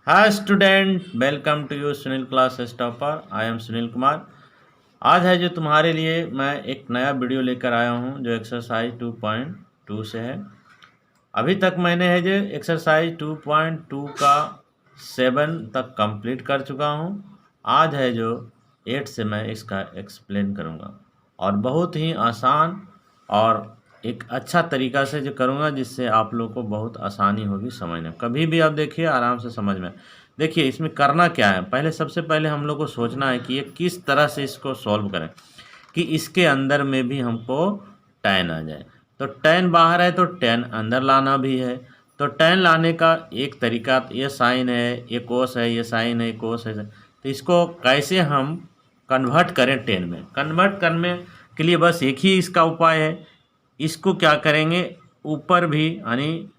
Hi student, welcome to you Sunil class topper. I am Sunil Kumar. आज है जो तुम्हारे लिए मैं एक नया वीडियो लेकर आया हूं जो एक्सरसाइज 2.2 से है। अभी तक मैंने है जो एक्सरसाइज 2.2 का 7 तक कंप्लीट कर चुका हूं। आज है जो 8 से मैं इसका एक्सप्लेन करूंगा और बहुत ही आसान और एक अच्छा तरीका से जो करूंगा जिससे आप लोग को बहुत आसानी होगी समझने में। कभी भी आप देखिए आराम से समझ में। देखिए इसमें करना क्या है, पहले सबसे पहले हम लोग को सोचना है कि ये किस तरह से इसको सॉल्व करें कि इसके अंदर में भी हमको tan आ जाए। तो tan बाहर है तो tan अंदर लाना भी है। तो tan लाने का एक तरीका, ये साइन है, ये कोस है, ये साइन है, कोस है। तो इसको कैसे हम कन्वर्ट करें tan में? कन्वर्ट करने के लिए बस एक ही इसका उपाय है। इसको क्या करेंगे, ऊपर भी यानी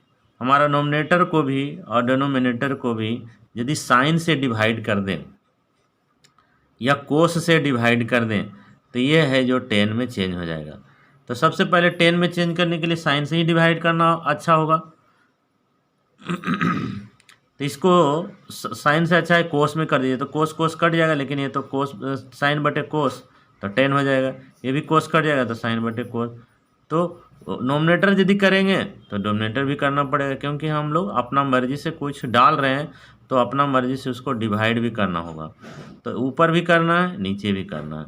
हमारा नोमिनेटर को भी और डिनोमिनेटर को भी यदि साइन से डिवाइड कर दें या कोस से डिवाइड कर दें तो ये है जो tan में चेंज हो जाएगा। तो सबसे पहले tan में चेंज करने के लिए साइन से ही डिवाइड करना अच्छा होगा। तो इसको साइन से अच्छा है कोस में कर दीजिए, तो कोस कोस कट जाएगा, लेकिन ये तो कोस साइन बटे कोस तो tan हो जाएगा। ये भी कोस कट जाएगा तो साइन बटे कोस। तो नोमिनेटर यदि करेंगे तो डोमिनेटर भी करना पड़ेगा, क्योंकि हम लोग अपना मर्जी से कुछ डाल रहे हैं तो अपना मर्जी से उसको डिवाइड भी करना होगा। तो ऊपर भी करना है, नीचे भी करना है।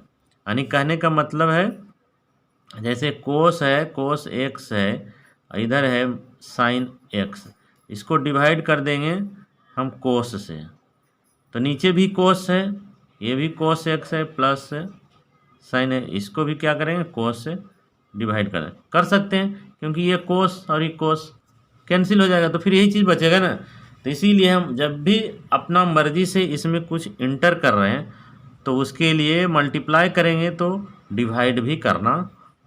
यानी कहने का मतलब है जैसे कोस है, कोस एक्स है, इधर है साइन एक्स, इसको डिवाइड कर देंगे हम कोस से, तो नीचे भी कोस है, ये भी कोस एक्स है प्लस साइन है, इसको भी क्या करेंगे कोस से डिवाइड कर सकते हैं, क्योंकि ये कोस और ये कोस कैंसिल हो जाएगा तो फिर यही चीज़ बचेगा ना। तो इसीलिए हम जब भी अपना मर्जी से इसमें कुछ इंटर कर रहे हैं तो उसके लिए मल्टीप्लाई करेंगे तो डिवाइड भी करना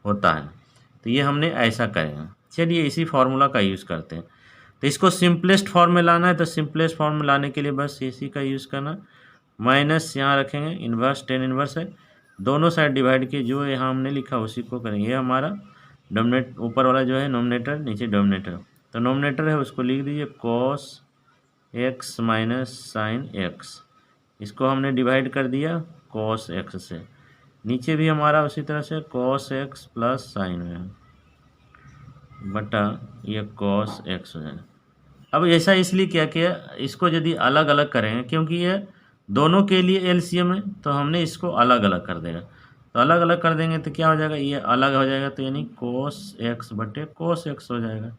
होता है। तो ये हमने ऐसा करेंगे। चलिए इसी फार्मूला का यूज़ करते हैं। तो इसको सिंपलेस्ट फॉर्म में लाना है, तो सिंपलेस्ट फॉर्म में लाने के लिए बस इसी का यूज़ करना। माइनस यहाँ रखेंगे, इन्वर्स tan इन्वर्स है, दोनों साइड डिवाइड किए, जो यहाँ हमने लिखा उसी को करेंगे। ये हमारा डोमिनेट ऊपर वाला जो है नोमिनेटर, नीचे डोमिनेटर। तो नोमिनेटर है उसको लिख दीजिए cos x minus sine x, इसको हमने डिवाइड कर दिया कॉस एक्स से। नीचे भी हमारा उसी तरह से कॉस एक्स प्लस साइन है बटा ये कॉस एक्स हो जाएगा। अब ऐसा इसलिए क्या किया, इसको यदि अलग अलग करेंगे क्योंकि ये दोनों के लिए एलसीएम है तो हमने इसको अलग अलग कर देगा। तो अलग अलग कर देंगे तो क्या हो जाएगा, ये अलग हो जाएगा, तो यानी कोस एक्स बटे कोस एक्स हो जाएगा।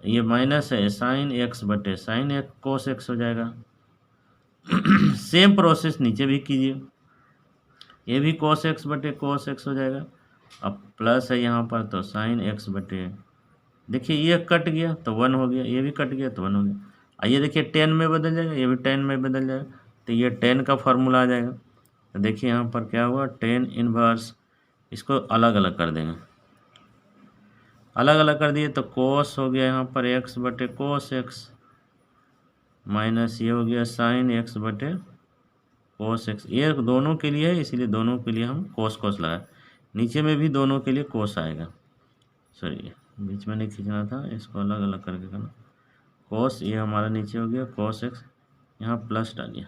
ये माइनस है साइन एक्स बटे साइन एक्स कोस एक्स हो जाएगा। सेम प्रोसेस नीचे भी कीजिए, ये भी कोस एक्स बटे कोस एक्स हो जाएगा। अब प्लस है यहाँ पर तो साइन एक्स बटे, देखिए ये कट गया तो 1 हो गया, ये भी कट गया तो 1 हो गया। ये देखिए tan में बदल जाएगा, ये भी tan में बदल जाएगा, तो ये tan का फार्मूला आ जाएगा। तो देखिए यहाँ पर क्या हुआ, tan इनवर्स, इसको अलग अलग कर देंगे। अलग अलग कर दिए तो कोस हो गया यहाँ पर x बटे कोस एक्स माइनस ये हो गया साइन एक्स बटे कोस एक्स। ये दोनों के लिए है इसीलिए दोनों के लिए हम कोस कोस लगाए, नीचे में भी दोनों के लिए कोस आएगा। सॉरी बीच में नहीं खींचना था, इसको अलग अलग करके करना। कोस ये हमारा नीचे हो गया कोस एक्स, यहाँ प्लस डालिए,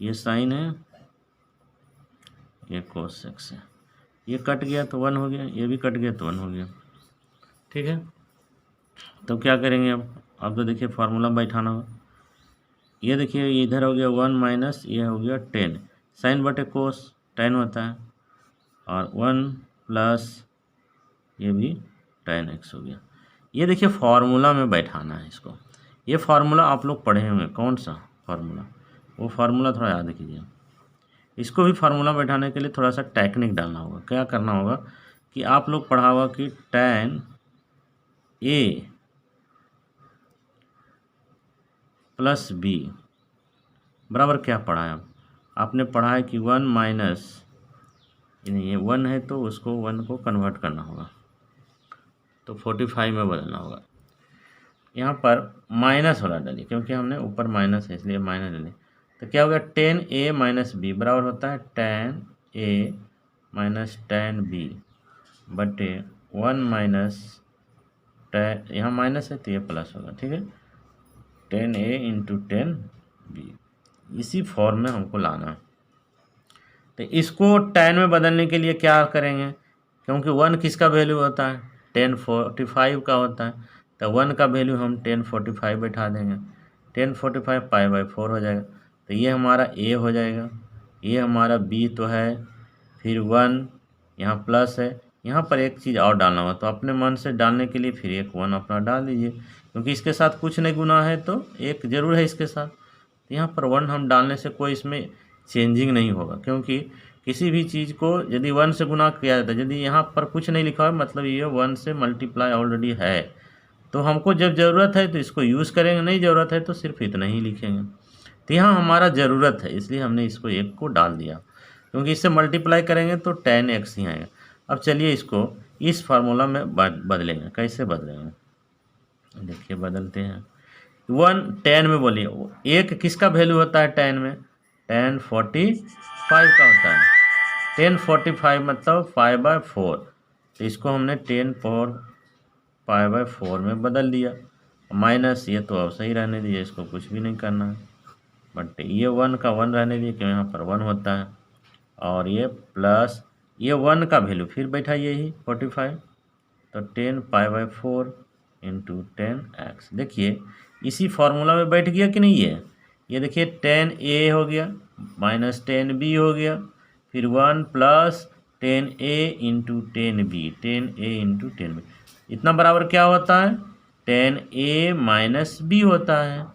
ये साइन है, ये कोस एक्स है, ये कट गया तो 1 हो गया, ये भी कट गया तो 1 हो गया। ठीक है, तो क्या करेंगे अब तो देखिए फार्मूला बैठाना होगा। ये देखिए इधर हो गया 1 माइनस ये हो गया tan, साइन बटे कोस tan होता है, और 1 प्लस ये भी tan x हो गया। ये देखिए फार्मूला में बैठाना है इसको। ये फार्मूला आप लोग पढ़े होंगे, कौन सा फार्मूला, वो फार्मूला थोड़ा याद कीजिए। इसको भी फार्मूला बैठाने के लिए थोड़ा सा टेक्निक डालना होगा। क्या करना होगा कि आप लोग पढ़ा होगा कि tan a प्लस बी बराबर क्या पढ़ा है आपने पढ़ा है कि 1 माइनस, ये 1 है तो उसको 1 को कन्वर्ट करना होगा, तो 45 में बदलना होगा। यहाँ पर माइनस वाला डालिए क्योंकि हमने ऊपर माइनस है इसलिए माइनस डालिए। तो क्या हो गया, tan a माइनस बी बराबर होता है tan a minus tan b बटे 1 माइनस tan, यहाँ माइनस है तो ये प्लस होगा। ठीक है, 10a इंटू 10b, इसी फॉर्म में हमको लाना है। तो इसको 10 में बदलने के लिए क्या करेंगे, क्योंकि 1 किसका वैल्यू होता है, 1045 का होता है, तो 1 का वैल्यू हम 1045 बैठा देंगे, 1045 π/4 हो जाएगा। तो ये हमारा a हो जाएगा, ये हमारा b तो है, फिर 1 यहाँ प्लस है, यहाँ पर एक चीज़ और डालना होगा, तो अपने मन से डालने के लिए फिर एक 1 अपना डाल दीजिए, क्योंकि इसके साथ कुछ नहीं गुना है तो एक ज़रूर है इसके साथ। तो यहाँ पर 1 हम डालने से कोई इसमें चेंजिंग नहीं होगा, क्योंकि किसी भी चीज़ को यदि 1 से गुना किया जाता है, यदि यहाँ पर कुछ नहीं लिखा है मतलब ये 1 से मल्टीप्लाई ऑलरेडी है, तो हमको जब ज़रूरत है तो इसको यूज़ करेंगे, नहीं ज़रूरत है तो सिर्फ इतना ही लिखेंगे। तो यहाँ हमारा ज़रूरत है इसलिए हमने इसको 1 को डाल दिया, क्योंकि इससे मल्टीप्लाई करेंगे तो 10x ही आएगा। अब चलिए इसको इस फार्मूला में बदलेंगे। कैसे बदलेंगे, देखिए बदलते हैं। 1 10 में बोलिए, एक किसका वैल्यू होता है 10 में, 1045 का होता है, 1045 मतलब 5/4, तो इसको हमने 10/4 में बदल दिया। माइनस ये तो अब सही रहने दीजिए, इसको कुछ भी नहीं करना है, बट ये 1 का 1 रहने दीजिए क्योंकि यहाँ पर 1 होता है, और ये प्लस ये 1 का वैल्यू फिर बैठाइए ही 45, तो 10π/4 इंटू 10x। देखिए इसी फार्मूला में बैठ गया कि नहीं, ये देखिए 10a हो गया माइनस 10b हो गया, फिर 1 plus 10a into 10b, 10a into 10b, इतना बराबर क्या होता है, 10a माइनस b होता है,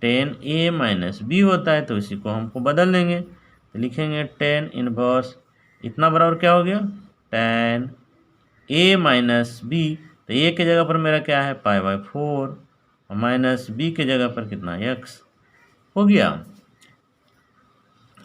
10a माइनस b होता है, तो इसी को हमको बदल देंगे, तो लिखेंगे 10 इनवर्स, इतना बराबर क्या हो गया, 10a माइनस b, तो a के जगह पर मेरा क्या है π/4 और माइनस b के जगह पर कितना x हो गया।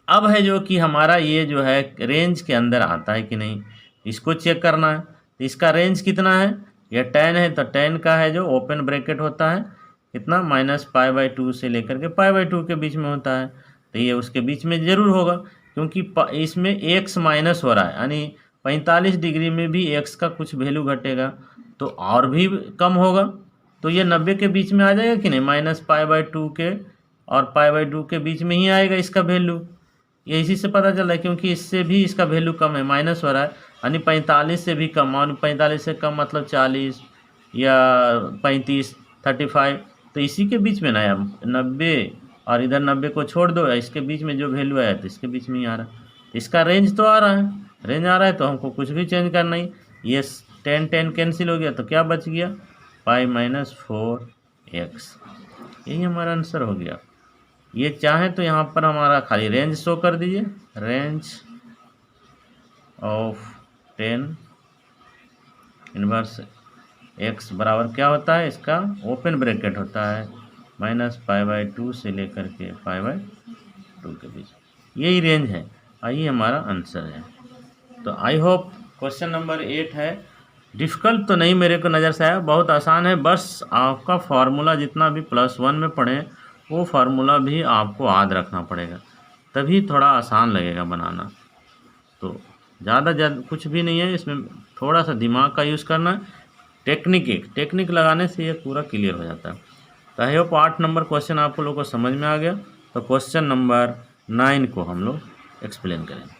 अब है जो कि हमारा ये जो है रेंज के अंदर आता है कि नहीं, इसको चेक करना है। तो इसका रेंज कितना है, ये 10 है, तो 10 का है जो ओपन ब्रैकेट होता है कितना, -π/2 से लेकर के π/2 के बीच में होता है, तो ये उसके बीच में ज़रूर होगा, क्योंकि इसमें x माइनस हो रहा है, यानी 45 डिग्री में भी x का कुछ वैल्यू घटेगा तो और भी कम होगा, तो ये 90 के बीच में आ जाएगा कि नहीं, -π/2 के और π/2 के बीच में ही आएगा इसका वैल्यू। ये इसी से पता चल रहा है, क्योंकि इससे भी इसका वैल्यू कम है, माइनस हो रहा है, यानी 45 से भी कम, और 45 से कम मतलब 40 या 35, 35, तो इसी के बीच में ना, 90 और इधर 90 को छोड़ दो, इसके बीच में जो वैल्यू आया तो इसके बीच में ही आ रहा है, तो इसका रेंज तो आ रहा है, रेंज आ रहा है तो हमको कुछ भी चेंज करना ही। ये 10 कैंसिल हो गया तो क्या बच गया, π-4x, यही हमारा आंसर हो गया। ये चाहे तो यहाँ पर हमारा खाली रेंज शो कर दीजिए, रेंज ऑफ 10 इनवर्स x बराबर क्या होता है, इसका ओपन ब्रैकेट होता है -π/2 से लेकर के π/2 के बीच, यही रेंज है, यही हमारा आंसर है। तो आई होप क्वेश्चन नंबर 8 है, डिफ़िकल्ट तो नहीं मेरे को नज़र से आया, बहुत आसान है, बस आपका फार्मूला जितना भी +1 में पढ़ें वो फार्मूला भी आपको याद रखना पड़ेगा, तभी थोड़ा आसान लगेगा बनाना। तो ज़्यादा कुछ भी नहीं है इसमें, थोड़ा सा दिमाग का यूज़ करना है, टेक्निक लगाने से ये पूरा क्लियर हो जाता है। तो आई होप 8 नंबर क्वेश्चन आप लोगों को समझ में आ गया। तो क्वेश्चन नंबर 9 को हम लोग एक्सप्लेन करेंगे।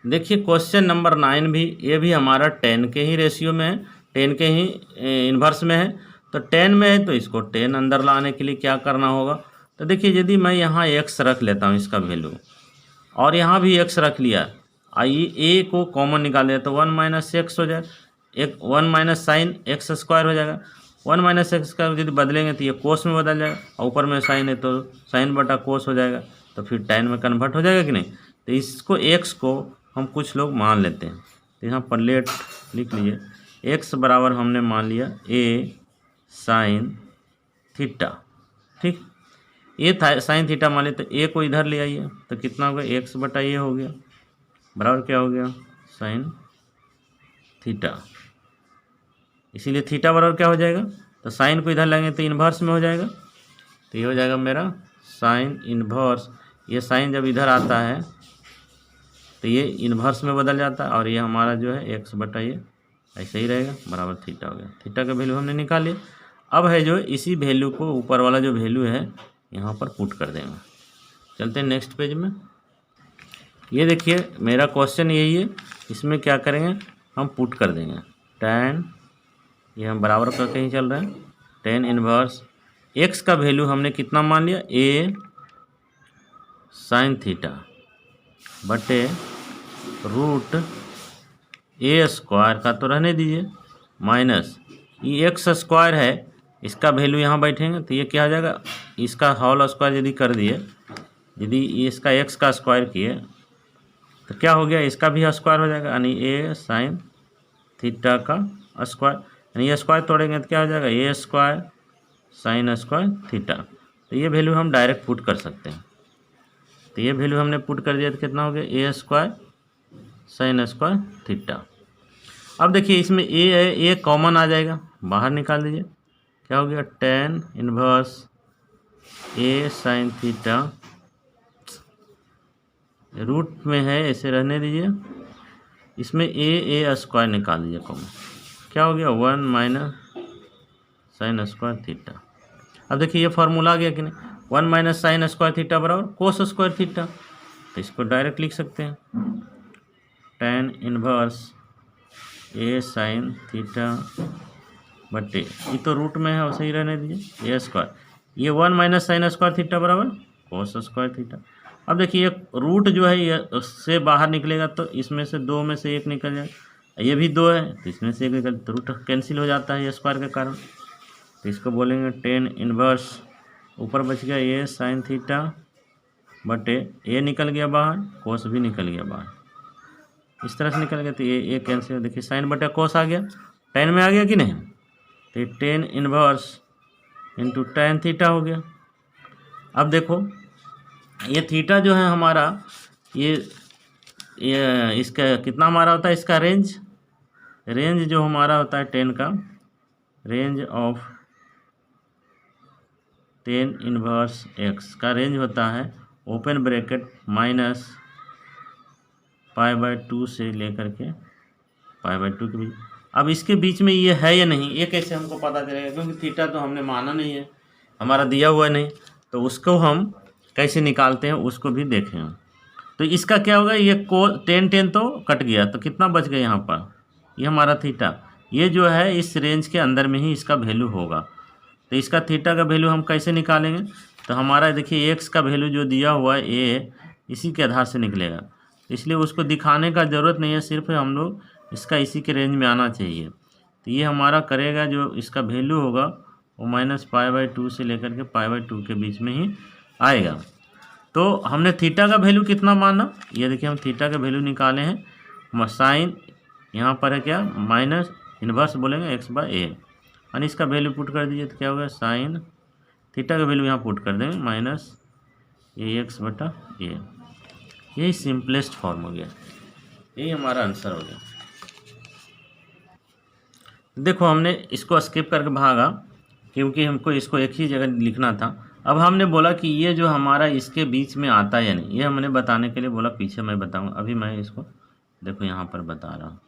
देखिए क्वेश्चन नंबर 9 भी, ये भी हमारा 10 के ही रेशियो में है, 10 के ही इन्वर्स में है। तो 10 में है तो इसको 10 अंदर लाने के लिए क्या करना होगा, तो देखिए यदि मैं यहाँ x रख लेता हूँ इसका वैल्यू, और यहाँ भी x रख लिया, आइए a को कॉमन निकाल लिया तो 1 - x हो जाए, एक 1 - साइन x स्क्वायर हो जाएगा, 1 - x का यदि बदलेंगे तो ये कोस में बदल जाएगा, और ऊपर में साइन है तो साइन बटा कोस हो जाएगा, तो फिर tan में कन्वर्ट हो जाएगा कि नहीं। तो इसको x को हम कुछ लोग मान लेते हैं, तो यहाँ पर लेट लिख लीजिए, x बराबर हमने मान लिया a साइन थीटा, ठीक, ये साइन थीटा मान लिया, तो a को इधर ले आइए तो कितना होगा, x बटा a हो गया, बराबर क्या हो गया, साइन थीटा, इसीलिए थीटा बराबर क्या हो जाएगा, तो साइन को इधर लेंगे तो इन्वर्स में हो जाएगा, तो ये हो जाएगा मेरा साइन इन्वर्स, ये साइन जब इधर आता है तो ये इन्वर्स में बदल जाता है, और ये हमारा जो है x बटा ये ऐसे ही रहेगा, बराबर थीटा हो गया। थीटा का वैल्यू हमने निकाल लिया। अब है जो इसी वैल्यू को ऊपर वाला जो वैल्यू है यहाँ पर पुट कर देंगे। चलते हैं नेक्स्ट पेज में। ये देखिए मेरा क्वेश्चन यही है, इसमें क्या करेंगे हम पुट कर देंगे tan, ये हम बराबर करके ही चल रहे हैं, tan इनवर्स x का वैल्यू हमने कितना मान लिया a sin थीटा बटे रूट a स्क्वायर का तो रहने दीजिए माइनस ये x स्क्वायर है, इसका वैल्यू यहाँ बैठेंगे तो ये क्या हो जाएगा, इसका होल स्क्वायर यदि कर दिए, यदि इसका x का स्क्वायर किए तो क्या हो गया, इसका भी स्क्वायर हो जाएगा, यानी a sin थीटा का स्क्वायर, यानी ये स्क्वायर तोड़ेंगे तो क्या हो जाएगा a square sin square theta. तो ये वैल्यू हम डायरेक्ट पुट कर सकते हैं। तो ये वैल्यू हमने पुट कर दिया तो कितना हो गया a square sin square theta. अब देखिए इसमें a है, a कॉमन आ जाएगा, बाहर निकाल दीजिए, क्या हो गया tan inverse a sin theta, root में है ऐसे रहने दीजिए, इसमें a स्क्वायर निकाल दीजिए कॉमन, क्या हो गया 1 माइनस साइन स्क्वायर थीटा। अब देखिए ये फार्मूला आ गया कि नहीं, 1 माइनस साइन स्क्वायर थीटा बराबर कोस स्क्वायर थीटा, तो इसको डायरेक्ट लिख सकते हैं tan inverse a sine theta बटे, ये तो रूट में है वैसे ही रहने दीजिए a स्क्वायर, ये 1 माइनस साइन स्क्वायर थीटा बराबर कोस स्क्वायर थीटा। अब देखिए एक रूट जो है ये उससे बाहर निकलेगा तो इसमें से दो में से एक निकल जाएगा, ये भी दो है तो इसमें से एक निकल, तो रूट कैंसिल हो जाता है ये स्क्वायर के कारण, तो इसको बोलेंगे tan इनवर्स, ऊपर बच गया a साइन थीटा बटे a निकल गया बाहर, कोस भी निकल गया बाहर, इस तरह से निकल गया तो ये कैंसिल, देखिए साइन बटे कोस आ गया, tan में आ गया कि नहीं, तो tan inverse into tan theta हो गया। अब देखो ये थीटा जो है हमारा ये इसका कितना हमारा होता है, इसका रेंज जो हमारा होता है tan का, range of tan inverse x का रेंज होता है ओपन ब्रैकेट माइनस π/2 से लेकर के π/2 के बीच। अब इसके बीच में ये है या नहीं, ये कैसे हमको पता चलेगा, क्योंकि थीटा तो हमने माना नहीं है, हमारा दिया हुआ नहीं, तो उसको हम कैसे निकालते हैं उसको भी देखें हम। तो इसका क्या होगा, ये को tan तो कट गया तो कितना बच गया यहाँ पर, ये हमारा थीटा, ये जो है इस रेंज के अंदर में ही इसका वैल्यू होगा, तो इसका थीटा का वैल्यू हम कैसे निकालेंगे, तो हमारा देखिए x का वैल्यू जो दिया हुआ है a इसी के आधार से निकलेगा, इसलिए उसको दिखाने का ज़रूरत नहीं है, सिर्फ हम लोग इसका इसी के रेंज में आना चाहिए। तो ये हमारा करेगा जो इसका वैल्यू होगा वो माइनस π/2 से लेकर के π/2 के बीच में ही आएगा। तो हमने थीटा का वैल्यू कितना माना, ये देखिए हम थीटा का वैल्यू निकाले हैं, साइन यहाँ पर है क्या माइनस इन्वर्स बोलेंगे x/a, यानी इसका वैल्यू पुट कर दीजिए तो क्या होगा साइन थीटा का वैल्यू यहाँ पुट कर देंगे माइनस ax/a, यही सिंपलेस्ट फॉर्म हो गया, यही हमारा आंसर हो गया। देखो हमने इसको स्किप करके भागा क्योंकि हमको इसको एक ही जगह लिखना था। अब हमने बोला कि ये जो हमारा इसके बीच में आता है या नहीं, ये हमने बताने के लिए बोला पीछे मैं बताऊंगा, अभी मैं इसको देखो यहाँ पर बता रहा हूँ,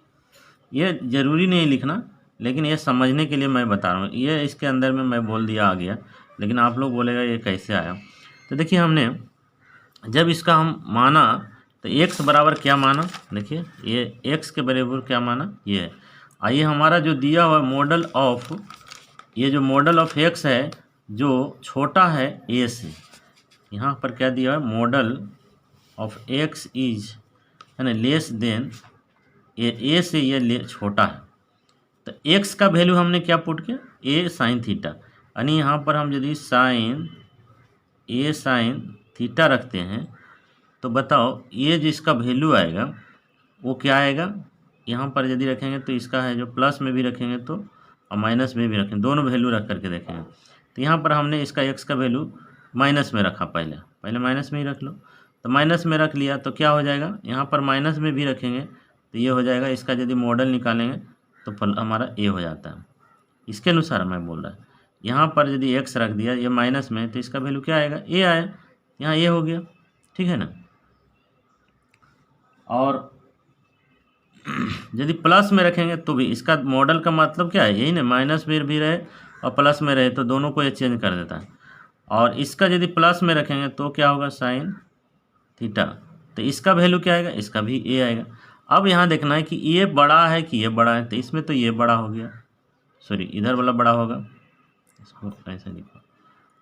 ये ज़रूरी नहीं लिखना लेकिन ये समझने के लिए मैं बता रहा हूँ, ये इसके अंदर में मैं बोल दिया आ गया, लेकिन आप लोग बोलेगा ये कैसे आया। तो देखिए हमने जब इसका हम माना तो x बराबर क्या माना, देखिए ये x के बराबर क्या माना, ये है। आइए हमारा जो दिया हुआ मॉडल ऑफ, ये जो मॉडल ऑफ x है जो छोटा है a से, यहाँ पर क्या दिया है मॉडल ऑफ x इज है ना लेस देन ये a से ये छोटा है, तो x का वैल्यू हमने क्या पुट किया a साइन थीटा, यानी यहाँ पर हम यदि साइन थीटा रखते हैं तो बताओ ये जिसका वैल्यू आएगा वो क्या आएगा, यहाँ पर यदि रखेंगे तो इसका है जो प्लस में भी रखेंगे तो और माइनस में भी रखेंगे, दोनों वैल्यू रख करके देखेंगे। तो यहाँ पर हमने इसका x का वैल्यू माइनस में रखा, पहले माइनस में ही रख लो, तो माइनस में रख लिया तो क्या हो जाएगा, यहाँ पर माइनस में भी रखेंगे तो ये हो जाएगा, इसका यदि मॉडल निकालेंगे तो हमारा a हो जाता है, इसके अनुसार मैं बोल रहा है। यहाँ पर यदि x रख दिया ये माइनस में तो इसका वैल्यू क्या आएगा a आया, यहाँ a हो गया, ठीक है ना। और यदि प्लस में रखेंगे तो भी इसका मॉडल का मतलब क्या है, यही ना माइनस भी रहे और प्लस में रहे तो दोनों को ये चेंज कर देता है। और इसका यदि प्लस में रखेंगे तो क्या होगा, साइन थीटा। तो इसका वैल्यू क्या आएगा, इसका भी ए आएगा। अब यहाँ देखना है कि ये बड़ा है कि ये बड़ा है, तो इसमें तो ये बड़ा हो गया, सॉरी इधर वाला बड़ा होगा, इसको ऐसे लिखो।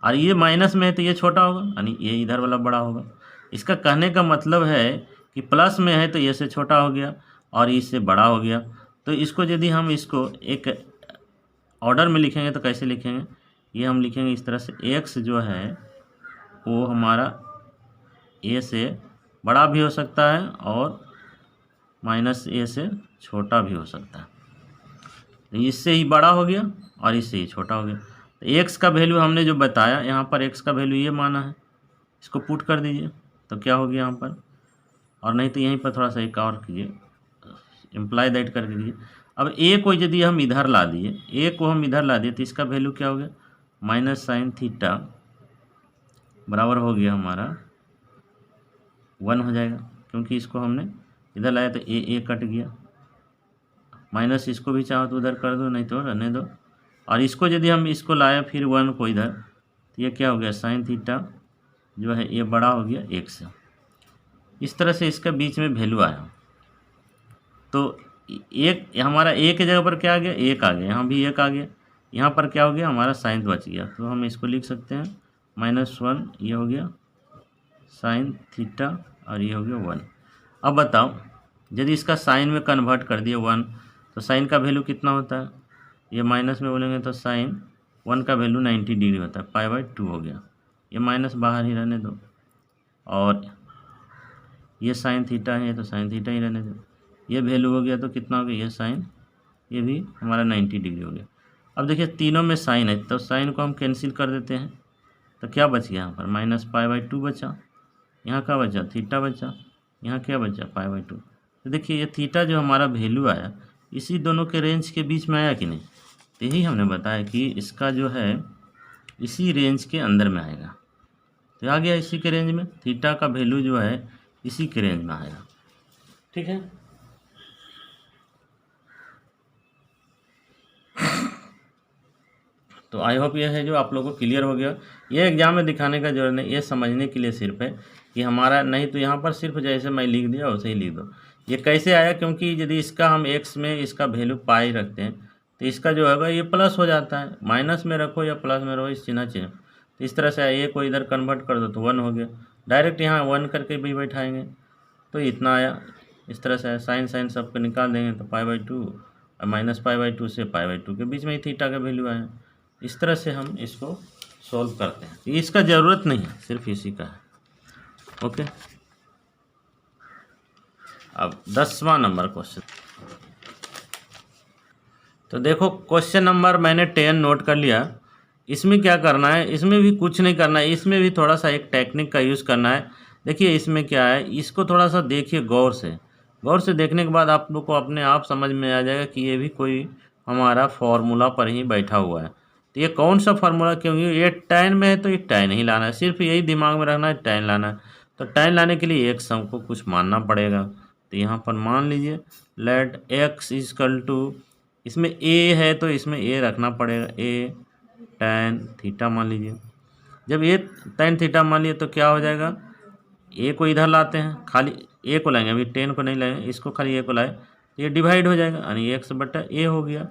और ये माइनस में है तो ये छोटा होगा, यानी ये इधर वाला बड़ा होगा। इसका कहने का मतलब है कि प्लस में है तो ये से छोटा हो गया और इससे बड़ा हो गया। तो इसको यदि हम इसको एक ऑर्डर में लिखेंगे तो कैसे लिखेंगे, ये हम लिखेंगे इस तरह से, एक्स जो है वो हमारा ए से बड़ा भी हो सकता है और माइनस ए से छोटा भी हो सकता है। तो इससे ही बड़ा हो गया और इससे ही छोटा हो गया। तो एक्स का वैल्यू हमने जो बताया यहाँ पर, एक्स का वैल्यू ये माना है, इसको पुट कर दीजिए तो क्या हो गया यहाँ पर, और नहीं तो यहीं पर थोड़ा सा एक और कीजिए, इम्प्लाई दैट करके कीजिए। अब ए को यदि हम इधर ला दिए, ए को हम इधर ला दिए तो इसका वैल्यू क्या हो गया, माइनस साइन थीटा बराबर हो गया हमारा 1 हो जाएगा, क्योंकि इसको हमने इधर लाया तो ए कट गया, माइनस इसको भी चाहो तो उधर कर दो, नहीं तो रहने दो। और इसको यदि हम इसको लाए फिर 1 को इधर, तो ये क्या हो गया, साइन थीटा जो है ये बड़ा हो गया 1 से। इस तरह से इसका बीच में वैल्यू आया। तो एक हमारा ए की जगह पर क्या आ गया, 1 आ गया, यहाँ भी 1 आ गया, यहाँ पर क्या हो गया, हमारा साइन बच गया। तो हम इसको लिख सकते हैं -1, ये हो गया साइन थीटा और ये हो गया 1। अब बताओ यदि इसका साइन में कन्वर्ट कर दिए 1, तो साइन का वैल्यू कितना होता है, ये माइनस में बोलेंगे तो साइन 1 का वैल्यू 90 डिग्री होता है, π/2 हो गया। ये माइनस बाहर ही रहने दो, और ये साइन थीटा है तो साइन थीटा ही रहने दो। ये वैल्यू हो गया तो कितना हो गया, ये साइन, ये भी हमारा 90 डिग्री हो गया। अब देखिए तीनों में साइन है तो साइन को हम कैंसिल कर देते हैं, तो क्या बच गया यहाँ पर, -π/2 बचा, यहाँ क्या बचा, थीटा बचा, यहाँ क्या बचा, π/2। तो देखिए ये थीटा जो हमारा वैल्यू आया इसी दोनों के रेंज के बीच में आया कि नहीं, तो यही हमने बताया कि इसका जो है इसी रेंज के अंदर में आएगा। तो आ गया इसी के रेंज में, थीटा का वैल्यू जो है इसी के रेंज में आएगा, ठीक है। तो आई होप ये है जो आप लोगों को क्लियर हो गया। ये एग्जाम में दिखाने का जरूरत नहीं, ये समझने के लिए सिर्फ है कि हमारा, नहीं तो यहाँ पर सिर्फ जैसे मैं लिख दिया वैसे ही लिख दो। ये कैसे आया, क्योंकि यदि इसका हम एक्स में इसका वैल्यू पाई रखते हैं तो इसका जो होगा ये प्लस हो जाता है, माइनस में रखो या प्लस में रखो, इस चिन्ह तो इस तरह से ए को इधर कन्वर्ट कर दो तो 1 हो गया, डायरेक्ट यहाँ 1 करके भी बैठाएंगे तो इतना आया। इस तरह से साइन साइन सबको निकाल देंगे तो π/2 और -π/2 से π/2 के बीच में ही थीटा का वैल्यू आया। इस तरह से हम इसको सॉल्व करते हैं। इसका ज़रूरत नहीं है, सिर्फ इसी का है। ओके, अब 10वां नंबर क्वेश्चन। तो देखो क्वेश्चन नंबर मैंने 10 नोट कर लिया। इसमें क्या करना है, इसमें भी कुछ नहीं करना है, इसमें भी थोड़ा सा एक टेक्निक का यूज़ करना है। देखिए इसमें क्या है, इसको थोड़ा सा देखिए गौर से। गौर से देखने के बाद आप लोग को अपने आप समझ में आ जाएगा कि ये भी कोई हमारा फॉर्मूला पर ही बैठा हुआ है। तो ये कौन सा फार्मूला, क्योंकि ये tan में है तो ये tan ही लाना है, सिर्फ यही दिमाग में रखना है, tan लाना है। तो tan लाने के लिए एक सम को कुछ मानना पड़ेगा। तो यहाँ पर मान लीजिए लेट x इजकल टू, इसमें a है तो इसमें a रखना पड़ेगा, a tan थीटा मान लीजिए। जब ये tan थीटा मान लिए तो क्या हो जाएगा, a को इधर लाते हैं, खाली a को लाएंगे, अभी tan को नहीं लाएंगे, इसको खाली a को लाए तो ये डिवाइड हो जाएगा, यानी x/a हो गया,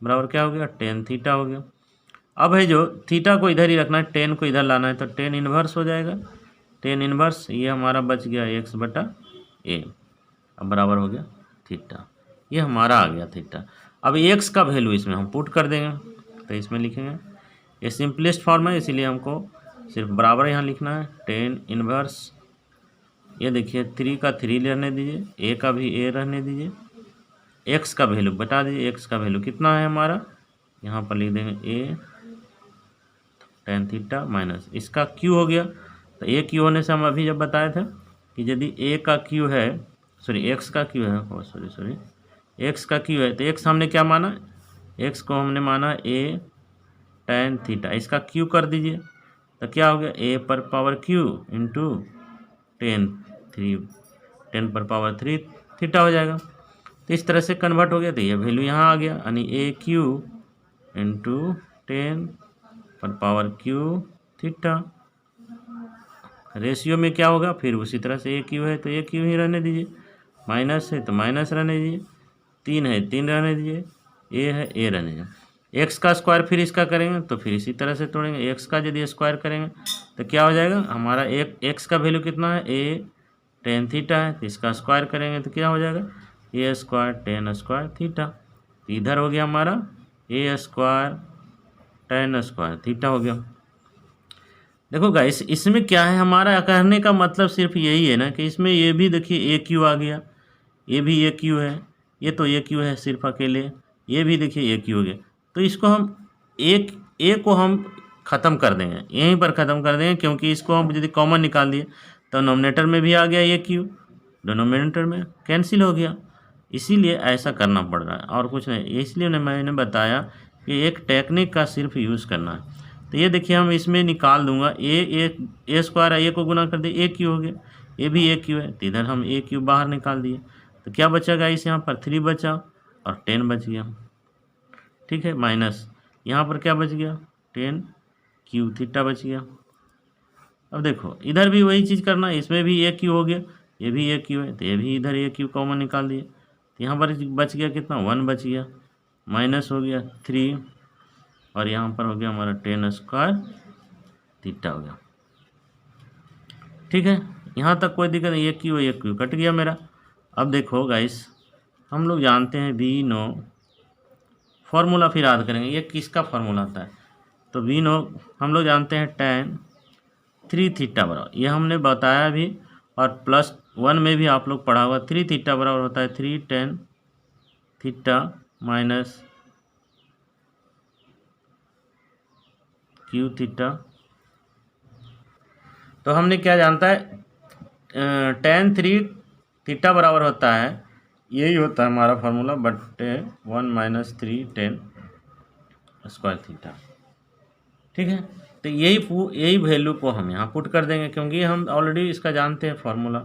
बराबर क्या हो गया, tan थीटा हो गया। अब है जो थीटा को इधर ही रखना है, tan को इधर लाना है तो tan इन्वर्स हो जाएगा, tan इन्वर्स ये हमारा बच गया x/a, अब बराबर हो गया थीटा। ये हमारा आ गया थीटा। अब x का वैल्यू इसमें हम पुट कर देंगे, तो इसमें लिखेंगे, ये सिंपलेस्ट फॉर्म है इसलिए हमको सिर्फ बराबर यहाँ लिखना है, tan इन्वर्स, ये देखिए 3 का 3 रहने दीजिए, a का भी a रहने दीजिए, x का वैल्यू बता दीजिए, x का वैल्यू कितना है हमारा, यहाँ पर लिख देंगे a tan थीटा माइनस इसका q हो गया। तो a q होने से हम अभी जब बताए थे कि यदि a का q है, सॉरी x का q है, सॉरी x का q है, तो x हमने क्या माना, x को हमने माना a tan थीटा, इसका q कर दीजिए तो क्या हो गया, a पर पावर q इंटू tan पर पावर 3 थीटा हो जाएगा। तो इस तरह से कन्वर्ट हो गया, तो ये वैल्यू यहाँ आ गया, यानी a q into 10^3 theta. Ratio में क्या होगा, फिर उसी तरह से ए क्यू है तो ए क्यू ही रहने दीजिए, माइनस है तो माइनस रहने दीजिए, 3 है 3 रहने दीजिए, ए है ए रहने दीजिए। एक्स का स्क्वायर फिर इसका करेंगे तो फिर इसी तरह से तोड़ेंगे, एक्स का यदि स्क्वायर करेंगे तो क्या हो जाएगा हमारा, एक एक्स का वैल्यू कितना है, ए tan थीटा है, तो इसका स्क्वायर करेंगे तो क्या हो जाएगा, ए स्क्वायर tan स्क्वायर थीटा। तो इधर हो गया हमारा ए स्क्वायर tan स्क्वायर थीटा हो गया। देखो गाइस, इसमें क्या है, हमारा कहने का मतलब सिर्फ यही है ना कि इसमें ये भी देखिए ए क्यू आ गया, ये भी ए क्यू है, ये तो ए क्यू है सिर्फ अकेले, ये भी देखिए ए क्यू हो गया। तो इसको हम ए को हम ख़त्म कर देंगे, यहीं पर ख़त्म कर देंगे, क्योंकि इसको हम यदि कॉमन निकाल दिए तो नोमिनेटर में भी आ गया ए क्यू, डिनोमिनेटर में कैंसिल हो गया। इसीलिए ऐसा करना पड़ रहा है और कुछ नहीं। इसलिए मैंने बताया कि एक टेक्निक का सिर्फ यूज़ करना है। तो ये देखिए हम इसमें निकाल दूंगा, ए स्क्वायर ए को गुना कर दिए, ए क्यू हो गया, ए भी ए क्यू है, तो इधर हम ए क्यू बाहर निकाल दिए, तो क्या बचेगा इस यहाँ पर 3 बचा और 10 बच गया, ठीक है, माइनस यहाँ पर क्या बच गया, 10 क्यू थीटा बच गया। अब देखो इधर भी वही चीज़ करना है, इसमें भी ए क्यू हो गया, ये भी ए क्यू है, तो ये भी इधर ए क्यू कॉमन निकाल दिए, तो यहाँ पर बच गया कितना, 1 बच गया, माइनस हो गया 3 और यहाँ पर हो गया हमारा 10 स्क्वायर थीटा हो गया, ठीक है। यहाँ तक कोई दिक्कत नहीं, ये क्यू कट गया मेरा। अब देखो गाइस, हम लोग जानते हैं वी नो, फॉर्मूला फिर याद करेंगे, ये किसका फार्मूला आता है, तो वी नो हम लोग जानते हैं tan 3 थीटा बराबर, ये हमने बताया भी और +1 में भी आप लोग पढ़ा हुआ, 3 थीटा बराबर होता है 3 tan theta minus Q theta. तो हमने क्या जानता है, tan 3 थीटा बराबर होता है, यही होता है हमारा formula, but 1 - 3 tan square theta, ठीक है। तो यही वैल्यू को हम यहाँ पुट कर देंगे, क्योंकि हम ऑलरेडी इसका जानते हैं फार्मूला,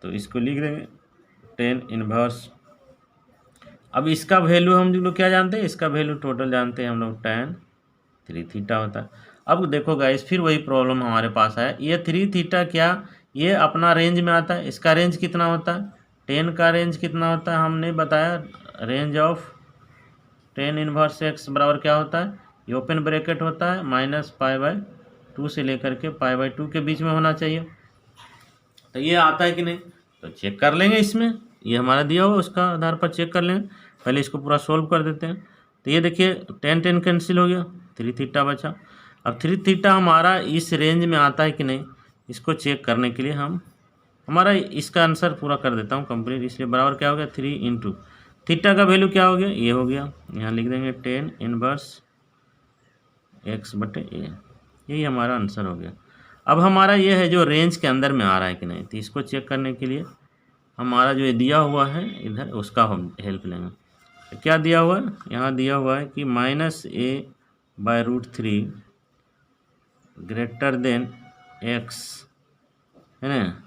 तो इसको लिख देंगे tan इनवर्स। अब इसका वैल्यू हम लोग क्या जानते हैं, इसका वैल्यू टोटल जानते हैं हम लोग, tan 3 थीटा होता है। अब देखो गाइस, फिर वही प्रॉब्लम हमारे पास है, ये 3 थीटा क्या ये अपना रेंज में आता है, इसका रेंज कितना होता है, 10 का रेंज कितना होता है, हमने बताया range of tan inverse x बराबर क्या होता है, ये ओपन ब्रैकेट होता है -π/2 से लेकर के π/2 के बीच में होना चाहिए। तो ये आता है कि नहीं, तो चेक कर लेंगे, इसमें ये हमारा दिया हुआ उसका आधार पर चेक कर लेंगे। पहले इसको पूरा सोल्व कर देते हैं। तो ये देखिए 10 कैंसिल हो गया, 3 थीटा बचा। अब 3 थीटा हमारा इस रेंज में आता है कि नहीं, इसको चेक करने के लिए हमारा इसका आंसर पूरा कर देता हूँ कंप्लीट। इसलिए बराबर क्या हो गया, 3 × थीटा का वैल्यू क्या हो गया, ये हो गया, यहाँ लिख देंगे tan इनवर्स x/a, यही हमारा आंसर हो गया। अब हमारा ये है जो रेंज के अंदर में आ रहा है कि नहीं, तो इसको चेक करने के लिए हमारा जो दिया हुआ है इधर उसका हम हेल्प लेंगे। तो क्या दिया हुआ है, यहाँ दिया हुआ है कि -a/√3 ग्रेटर देन x, है ना,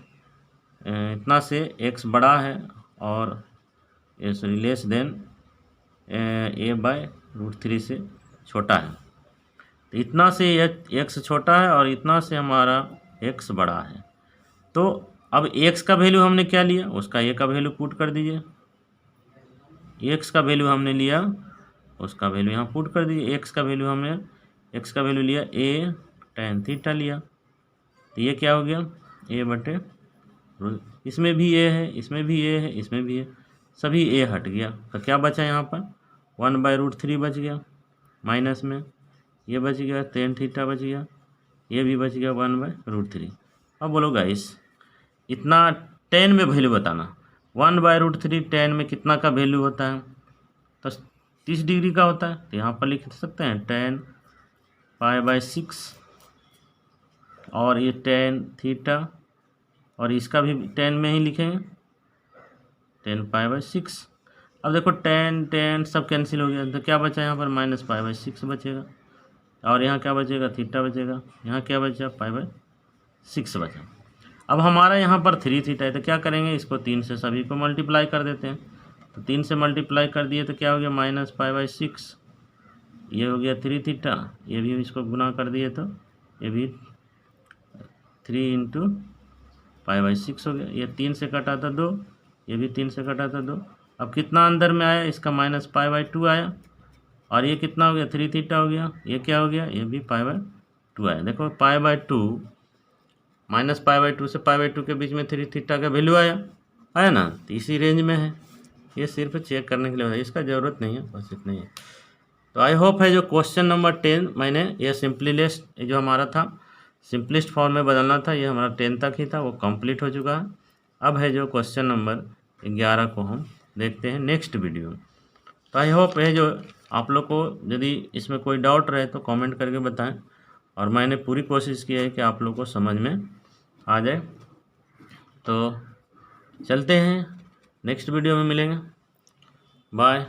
इतना से x बड़ा है और लेस देन a/√3 से छोटा है। तो इतना से x छोटा है और इतना से हमारा x बड़ा है। तो अब x का वैल्यू हमने क्या लिया, उसका a का वैल्यू पुट कर दीजिए, x का वैल्यू हमने लिया, उसका वैल्यू यहाँ पुट कर दीजिए। x का वैल्यू लिया a tan थीटा लिया, तो ये क्या हो गया, a/, इसमें भी a है, इसमें भी a है, इसमें भी a, सभी a हट गया। तो क्या बचा यहाँ पर, 1/√3 बच गया, माइनस में ये बच गया tan थीटा बच गया, ये भी बच गया 1/√3। अब बोलो गाइस, इतना 10 में वैल्यू बताना, 1/√3 10 में कितना का वैल्यू होता है, तो 30 डिग्री का होता है। तो यहाँ पर लिख सकते हैं tan π/6 और ये tan थीटा, और इसका भी 10 में ही लिखेंगे, tan π/6। अब देखो tan सब कैंसिल हो गया, तो क्या बचा यहाँ पर, -π/6 बचेगा, और यहाँ क्या बचेगा, थीटा बचेगा, यहाँ क्या बचा, π/6 बचा। अब हमारा यहाँ पर 3 थीटा है, तो क्या करेंगे, इसको 3 से सभी को मल्टीप्लाई कर देते हैं। तो 3 से मल्टीप्लाई कर दिए तो क्या हो गया, -π/6 ये हो गया 3 थीटा, ये भी इसको गुना कर दिए तो ये भी 3 इंटू π/6 हो गया। ये 3 से कटा था 2, ये भी 3 से कटा था 2। अब कितना अंदर में आया, इसका -π/2 आया, और ये कितना हो गया 3 थीटा हो गया। ये क्या हो गया, ये भी π/2 आया। देखो π/2 -π/2 से π/2 के बीच में 3 थीटा का वैल्यू आया ना, तो इसी रेंज में है। ये सिर्फ चेक करने के लिए है, इसका ज़रूरत नहीं है, बस इतना ही है। तो आई होप है जो क्वेश्चन नंबर 10 मैंने ये सिंपलीस्ट जो हमारा था सिंपलिस्ट फॉर्म में बदलना था, ये हमारा 10 तक ही था, वो कंप्लीट हो चुका है। अब है जो क्वेश्चन नंबर 11 को हम देखते हैं नेक्स्ट वीडियो में। तो आई होप है जो आप लोग को यदि इसमें कोई डाउट रहे तो कमेंट करके बताएं, और मैंने पूरी कोशिश की है कि आप लोग को समझ में आ जाए। तो चलते हैं, नेक्स्ट वीडियो में मिलेंगे, बाय।